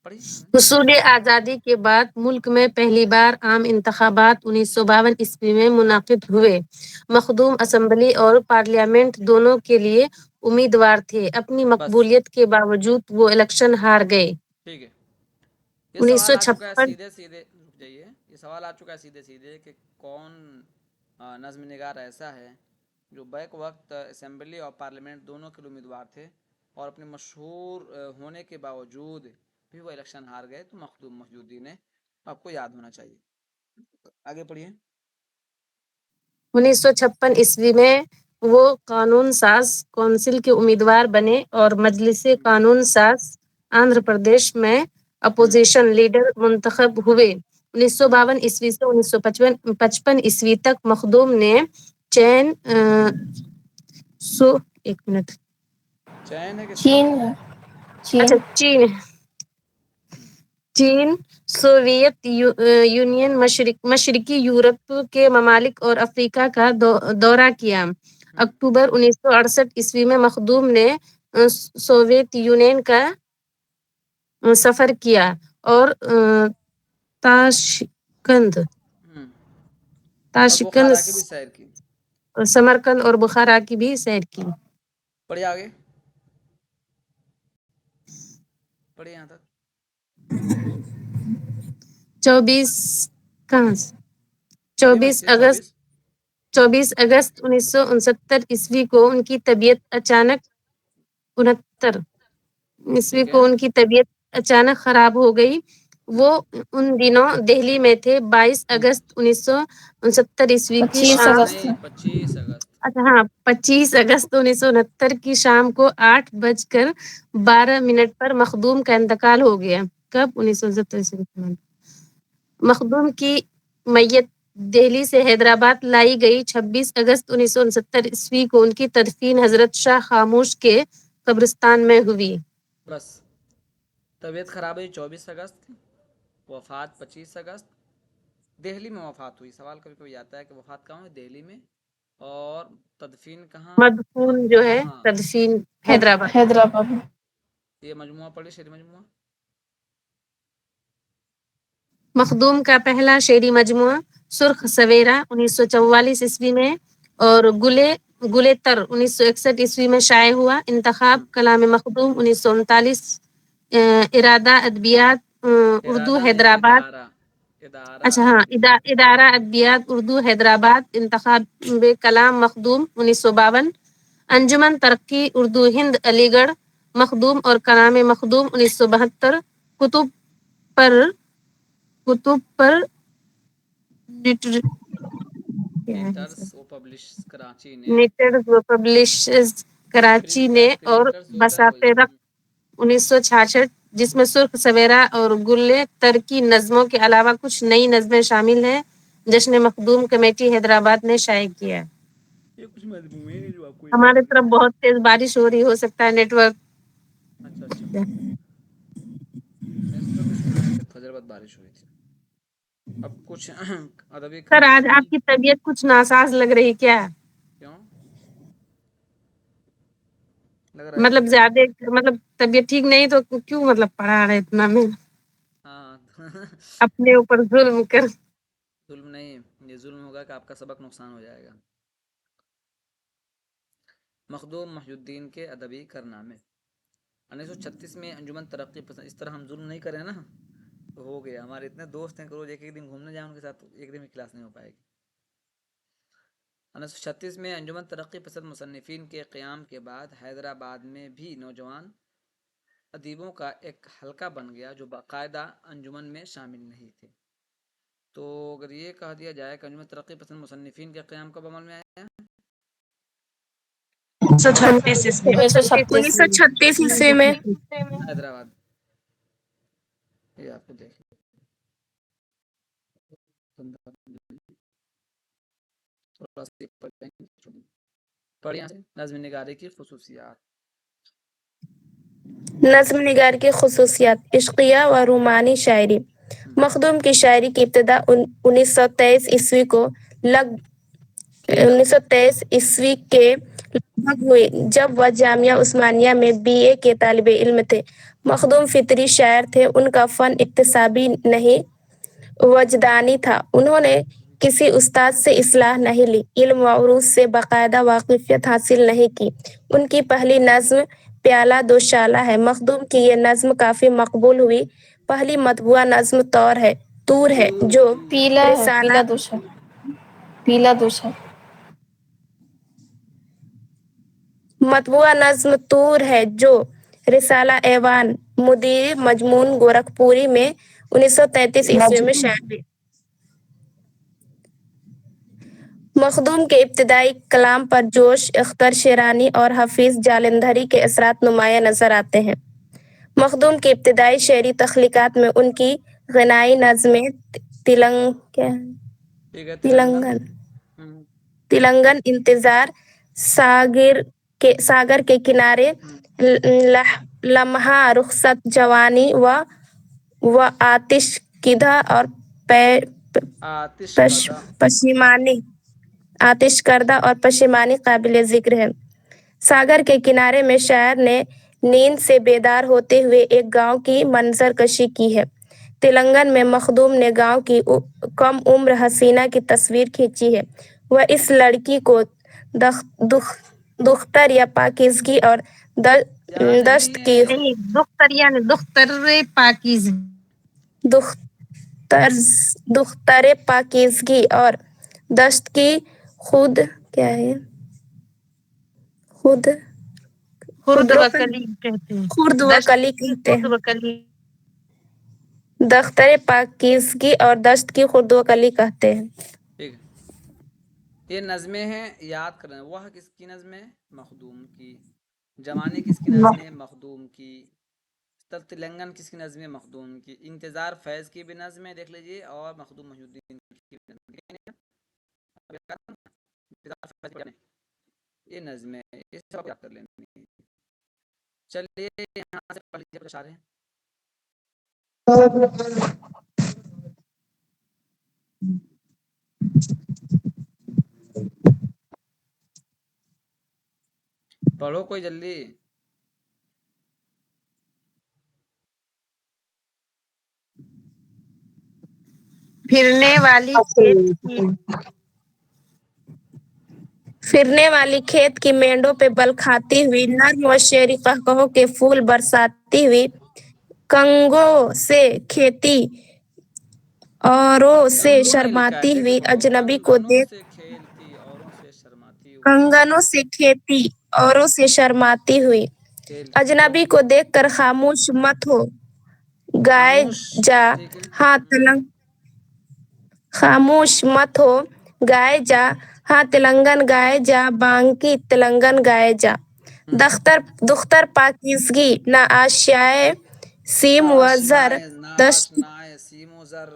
پڑھیے. حصول آزادی کے بعد ملک میں پہلی بار عام انتخابات 1952 عیسوی میں منعقد ہوئے. مخدوم اسمبلی اور پارلیمنٹ دونوں کے لیے امیدوار تھے. اپنی مقبولیت کے باوجود وہ الیکشن ہار گئے. ٹھیک ہے, یہ سوال آ چکا ہے 1956 سیدھے رک جائیے. یہ سوال آ چکا ہے سیدھے کہ کون نظم نگار ایسا ہے جو بیک وقت اسمبلی اور پارلیمنٹ دونوں کے لیے امیدوار تھے اور اپنے مشہور ہونے کے باوجود بھی وہ الیکشن ہار گئے. تو مخدوم محی الدین ہے, آپ کو یاد ہونا چاہیے. آگے پڑھیے. 1956 عیسوی میں وہ قانون ساز کونسل کے امیدوار بنے اور مجلس قانون ساز آندھرا پردیش میں اپوزیشن لیڈر منتخب ہوئے. 1952 عیسوی سے 1955 عیسوی تک مخدوم نے ایک منٹ چین ہے کہ چین سوویت یونین مشرقی یورپ کے ممالک اور افریقہ کا دورہ کیا. اکتوبر 1968 عیسوی میں مخدوم نے سوویت یونین کا سفر کیا اور تاشقند بخارا کی بھی سیر کی. سمرقند اور بخارا کی بھی سیر کی. پڑھیے آگے, پڑھیے یہاں تک. 24 کہاں سے؟ ہندی میں لکھیے 24 اگست 1969 عیسوی کو ان کی طبیعت اچانک 69 عیسوی ٹھیک کو ہے ان کی طبیعت اچانک خراب ہو گئی. وہ ان دنوں دہلی میں تھے. 22 اگست 1969 عیسوی کی 25 شام اگست نہیں 25 اگست. اچھا ہاں 25 اگست 1969 کی شام کو 8:12 پر مخدوم کا انتقال ہو گیا. کب؟ 1969. مخدوم کی میت دہلی سے حیدرآباد لائی گئی. 26 اگست 1969 عیسوی کو ان کی تدفین حضرت شاہ خاموش کے قبرستان میں ہوئی. بس طبیعت خراب ہوئی 24 اگست، وفات 25 اگست. دہلی میں وفات ہوئی. سوال کبھی کبھی آتا ہے کہ وفات کہاں ہوئی؟ دہلی میں. اور تدفین کہاں؟ مدفون جو ہے ہاں تدفین حیدرآباد. حیدرآباد میں. یہ مجموعہ پڑھی، شعری مجموعہ. مخدوم کا پہلا شعری مجموعہ سرخ سویرا 1944 عیسوی میں اور گلے تر 1961 عیسوی میں شائع ہوا. انتخاب کلام مخدوم 1939. ارادہ ادبیات اردو ارادہ نہیں، حیدرآباد. ادارہ اچھا ہاں ادارہ ادبیات اردو حیدرآباد. انتخاب کلام مخدوم 1952. انجمن ترقی اردو ہند علی گڑھ. مخدوم اور کلام مخدوم 1972. کتب پر نیٹرز و پبلش کراچی نے. نیٹرز و پبلشز کراچی نے. اور پرنٹرز جو ہوتا ہے بساط وہی. رقم 1966 جس میں سرخ سویرا اور گلے تر کی نظموں کے علاوہ کچھ نئی نظمیں شامل ہیں. جشن مخدوم کمیٹی حیدرآباد نے شائع کیا. یہ کچھ مجموعے ہیں جو آپ کو یاد ہمارے ہیں. طرف بہت تیز بارش ہو رہی، ہو سکتا ہے نیٹ ورک. اچھا میرے طرف بھی سنا ہے کہ فجر بعد بارش ہوئی تھی. اب کچھ ادبی سر کہانی آج آپ سنائیے. کی طبیعت کچھ ناساز لگ رہی کیا؟ کیوں لگ رہا ہے مطلب کیا؟ زیادہ طبیعت ٹھیک نہیں تو کیوں پڑھا رہے اتنا میں ہاں اپنے اوپر ظلم کر. ظلم نہیں، یہ ظلم ہوگا کہ آپ کا سبق نقصان ہو جائے گا. مخدوم محی الدین کے ادبی کارنامے. 1936 میں انجمن ترقی پسند. اس طرح ہم ظلم نہیں کریں نا تو ہو گیا. ہمارے اتنے دوست ہیں کہ روز ایک دن گھومنے جائیں ان کے ساتھ، ایک دن میں کلاس نہیں ہو پائے گی. 1936 میں انجمن ترقی پسند مصنفین کے قیام کے بعد حیدرآباد میں بھی نوجوان ادیبوں کا ایک حلقہ بن گیا جو باقاعدہ انجمن میں شامل نہیں تھے. تو اگر یہ کہہ دیا جائے کہ انجمن ترقی پسند مصنفین کے قیام کب عمل میں آیا؟ 1936 عیسوی میں. 1936 عیسوی میں. حیدرآباد. یہ آپ کو دیکھ نظم نگاری کی خصوصیات. نظم نگار کی خصوصیات. عشقیہ و رومانی شاعری. مخدوم کی شاعری کی ابتدا 1923 عیسوی کو 1923 عیسوی کے لگ بھگ ہوئی جب وہ جامعہ عثمانیہ میں BA کے طالب علم تھے. مخدوم فطری شاعر تھے. ان کا فن اکتسابی نہیں وجدانی تھا. انہوں نے کسی استاد سے اصلاح نہیں لی، علم و عروض سے باقاعدہ واقفیت حاصل نہیں کی. ان کی پہلی نظم پیالہ دوشالہ ہے. مخدوم کی یہ نظم کافی مقبول ہوئی. پہلی مطبوعہ نظم طور ہے جو پیلا دوشا. مطبوعہ نظم طور ہے جو رسالہ ایوان مدیر مجمون گورکھپوری میں 1933 عیسوی میں شائع ہوئی. مخدوم کے ابتدائی کلام پر جوش، اختر شیرانی اور حفیظ جالندھری کے اثرات نمایاں نظر آتے ہیں. مخدوم کی ابتدائی شعری تخلیقات میں ان کی غنائی نظمیں تلنگن انتظار، ساگر کے کنارے، لمحہ رخصت جوانی و آتش کدہ اور پشیمانی قابل ذکر ہے. ساگر کے کنارے میں شاعر نے نیند سے بیدار ہوتے ہوئے ایک گاؤں کی منظر کشی کی ہے. تلنگن میں مخدوم نے گاؤں کی کم عمر حسینہ کی تصویر کھینچی ہے. وہ اس لڑکی کو دختر یا پاکیزگی اور دشت کی نہیں دختر یعنی دختر پاکیز طرز دختر پاکیزگی اور دشت کی خود کیا ہے خود خرد و کلی کہتے ہیں. خرد و دشت کلی کی کہتے خرد و کلی. دختر پاکیزگی اور دشت کی خرد و کلی کہتے ہیں. ٹھیک ہے. یہ نظمیں ہیں، یاد کرنا. وہ کس کی نظم ہے؟ مخدوم کی. جمانے کس کی نظم ہے؟ مخدوم کی. تلنگن کس کی نظم ہے؟ مخدوم کی. انتظار فیض کی بھی نظم ہے، دیکھ لیجیے، اور مخدوم محی الدین کی بھی نظم ہے. یہ نظم ہے، یہ سب یاد کر لینی ہے. چلیے یہاں سے پڑھ لیجیے اشارے. پڑھو کوئی جلدی. پھرنے والی کھیت کی مینڈوں پہ بل کھاتی ہوئی، نرم و شعری قہقہوں کے پھول برساتی ہوئی، کنگوں سے کھیتی اوروں سے کنگو نہیں لکھا ہے، شرماتی دیکھ ہوئی، لو. اجنبی کو کنگنوں دیکھ سے کھیلتی اوروں سے شرماتی ہوئی. کنگنوں سے کھیتی اوروں سے شرماتی ہوئی، کھیلتی اجنبی کو دیکھ کر خاموش مت ہو گائے خاموش. جا ٹھیک ہے. ہاں خاموش مت ہو گائے جا ہاں تلنگن گائے جا، بانکی تلنگن گائے جا. دختر پاکیزگی نہ آشیائے سیم و زر دشت ناشنائے سیم و زر.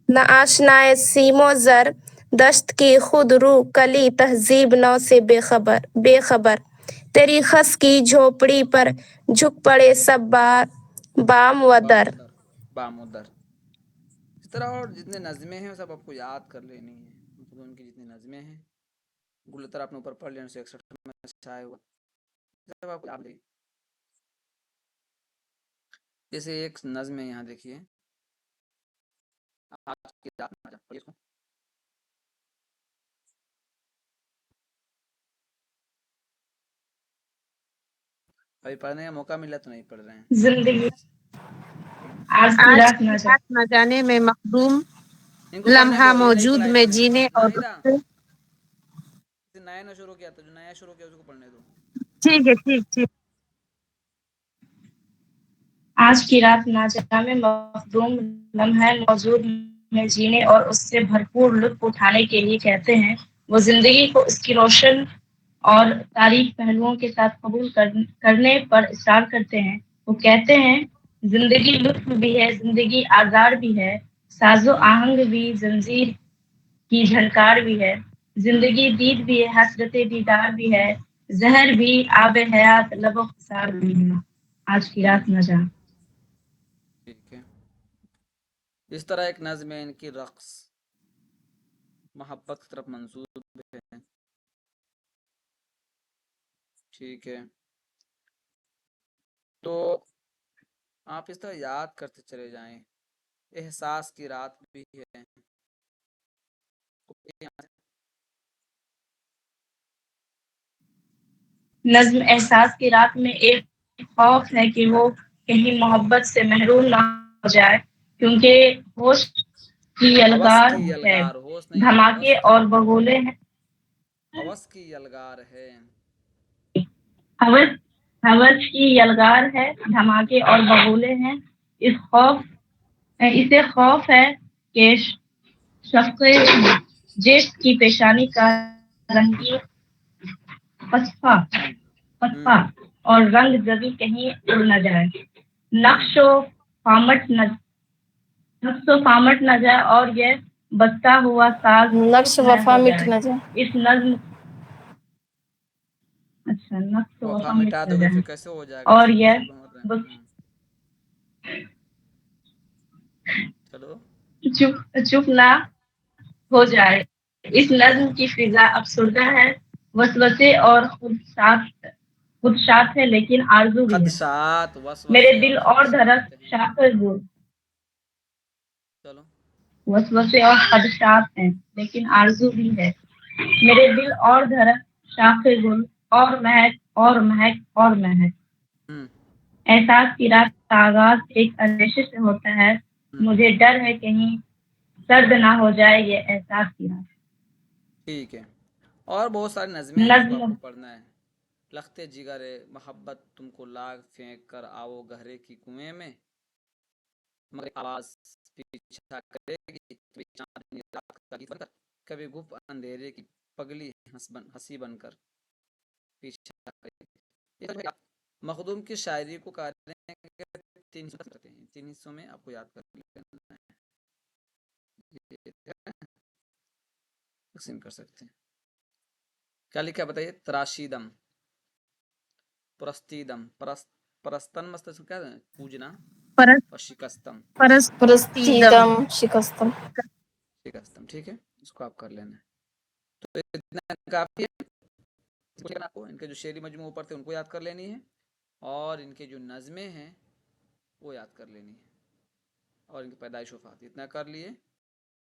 نہ آشنائے سیم و زر دشت کی خود رو کلی، تہذیب نو سے بے خبر. تیری خس کی جھوپڑی پر جھک پڑے سب بام و در. بام و در. اس طرح اور جتنے نظمیں ہیں سب آپ کو یاد کر لینی ہے. مطلب ان کی جتنی نظمیں ہیں گلتر آپ نے اوپر پڑھ لیا، 161 میں چھائے ہوا سب آپ کو یاد لیں. جیسے ایک نظم ہے یہاں دیکھیے. ابھی پڑھنے کا موقع ملا تو نہیں پڑھ رہے ہیں. زندگی آج کی رات نہ جانے میں مخدوم ان کو پڑھنے لمحہ دو، یہ نہیں موجود پڑھا میں انہوں نے. جینے اور اس ناہیدہ سے. نیا نہ شروع کیا تھا، جو نیا شروع کیا اس کو پڑھنے دو. ٹھیک ہے ٹھیک. آج کی رات ناجا میں مخدوم لمحہ موجود میں جینے اور اس سے بھرپور لطف اٹھانے کے لیے کہتے ہیں. وہ زندگی کو اس کی روشن اور تاریک پہلوؤں کے ساتھ قبول کرنے پر اصرار کرتے ہیں. وہ کہتے ہیں زندگی لطف بھی ہے، زندگی آزار بھی ہے، ساز و آہنگ بھی، زنجیر کی جھنکار بھی ہے. زندگی دید بھی ہے، حسرت دیدار بھی ہے، زہر بھی، آب حیات، لب و خسار بھی ہے. آج کی رات نہ جا. ٹھیک ہے. اس طرح ایک نظم ہے ان کی رقص، محبت کی طرف منسوب ہے. ٹھیک ہے. تو آپ اس طرح یاد کرتے چلے جائیں. احساس کی رات بھی ہے. نظم احساس کی رات میں ایک خوف ہے کہ وہ کہیں محبت سے محروم نہ ہو جائے، کیونکہ ہوش کی یلغار ہے، ہوش نہیں، دھماکے اور بگولے ہیں. ہوش کی یلغار ہے. ہوش کی یلغار ہے، دھماکے اور بگولے ہیں. اسے خوف ہے کہ شفق جیش کی پیشانی کا رنگی پسپا اور رنگ زبی کہیں اڑ نہ جائے، نقش و فامٹ نہ جائے اور یہ بستا ہوا ساز نقش وفا مٹ نہ جائے. اس نظم اچھا نقش وفا مٹ مٹا نہ دو گے جائے پھر کیسے ہو جائے گا؟ اور اسی یہ سے بن رہے ہیں. چلو چپ نہ ہو جائے. اس نظم کی فضا افسردہ ہے، وسوسے اور خدشات ہے، لیکن آرزو بھی ہے. خدشات، میرے وسوسے دل اور دھڑک خدشات ہیں. چلو وسوسے اور خدشات ہیں لیکن آرزو بھی ہے. میرے دل اور دھڑک شاخ گل اور مہک اور مہک اور مہک. احساس کی رات کا آغاز ایک اندیشے سے ہوتا ہے، مجھے ڈر ہے کہیں سرد نہ ہو جائے یہ احساس کی رات۔ ٹھیک ہے، اور بہت ساری نظمیں ہیں، اس کو آپ کو پڑھنا ہے۔ لختے جگر محبت تم کو لاگ پھینک کر آؤ گہرے کی کنویں میں، مگر آواز پیچھا کرے گی کبھی چاندنی رات کا گیت بن کر، کبھی گھپ اندھیرے کی پگلی ہنسی بن کر پیچھا کرے گی۔ مخدوم کی شاعری کو تین حصوں کرتے ہیں، تین حصوں میں آپ کو یاد کر لینا ہے، تقسیم کر سکتے ہیں۔ کیا لکھا بتائیے؟ تراشیدم، پرستیدم، پرستن مستن کیا ہے؟ پوجنا، اور شکستم، پرستیدم شکستم۔ شکستم، ٹھیک ہے، اس کو آپ کر لینا ہے۔ تو اتنا کافی ہے، آپ کو ان کے جو شعری مجموعے اوپر تھے ان کو یاد کر لینی ہے، اور ان کے جو نظمیں ہیں وہ یاد کر لینی ہے، اور ان کی پیدائش وفات اتنا کر لیے